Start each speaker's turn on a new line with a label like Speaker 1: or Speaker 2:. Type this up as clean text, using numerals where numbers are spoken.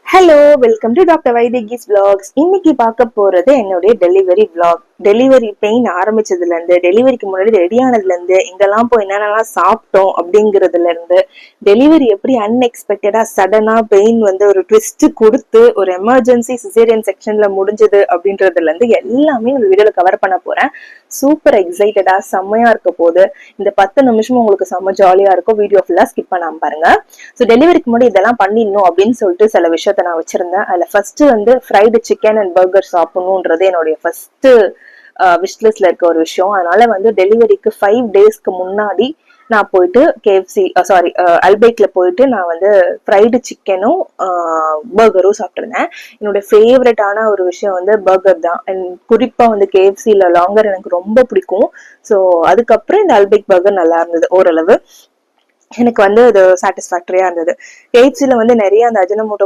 Speaker 1: Hello, welcome to doctor Vaidhiki's vlogs. இன்னைக்கு பார்க்க போறது என்னுடைய டெலிவரி vlog. டெலிவரி பெயின் ஆரம்பிச்சதுல இருந்து, டெலிவரிக்கு முன்னாடி ரெடி ஆனதுல இருந்து, இங்கெல்லாம் போய் என்னென்னலாம் சாப்பிட்டோம் அப்படிங்கறதுல இருந்து, டெலிவரி எப்படி அன்எக்ஸ்பெக்டடா சடனா பெயின் வந்து ஒரு ட்விஸ்ட் கொடுத்து ஒரு எமர்ஜென்சி சிசேரியன் செக்ஷன்ல முடிஞ்சது அப்படின்றதுல இருந்து எல்லாமே இந்த வீடியோல கவர் பண்ண போறேன். சூப்பர் எக்ஸைட்டடா செம்மையா இருக்க போது. இந்த 10 நிமிஷமும் உங்களுக்கு செம்ம ஜாலியா இருக்கும். வீடியோ ஃபுல்லா ஸ்கிப் பண்ணாம பாருங்க. ஸோ டெலிவரிக்கு முன்னாடி இதெல்லாம் பண்ணிடணும் அப்படின்னு சொல்லிட்டு சில விஷயத்த நான் வச்சிருந்தேன். அதுல ஃபர்ஸ்ட் வந்து ஃப்ரைடு சிக்கன் அண்ட் பர்கர் சாப்பிடணும்ன்றது என்னுடைய ஃபர்ஸ்ட் விஷ்லிஸ்ட்ல இருக்க ஒரு விஷயம். அதனால வந்து டெலிவரிக்கு 5 டேஸ்க்கு முன்னாடி நான் போயிட்டு கேஎஃப்சி அல்பைக்ல போயிட்டு நான் வந்து ஃப்ரைடு சிக்கனும் பர்கரும் சாப்பிட்டுருந்தேன். என்னோட ஃபேவரட்டான ஒரு விஷயம் வந்து பர்கர் தான். அண்ட் குறிப்பா வந்து கேஎஃப்சில லாங்கர் எனக்கு ரொம்ப பிடிக்கும். ஸோ அதுக்கப்புறம் இந்த அல்பைக் பர்கர் நல்லா இருந்தது ஓரளவு. எனக்கு வந்து அது சாட்டிஸ்ஃபேக்டரியா இருந்தது. கேஎஃப்சில வந்து நிறைய அந்த அஜினமோட்டோ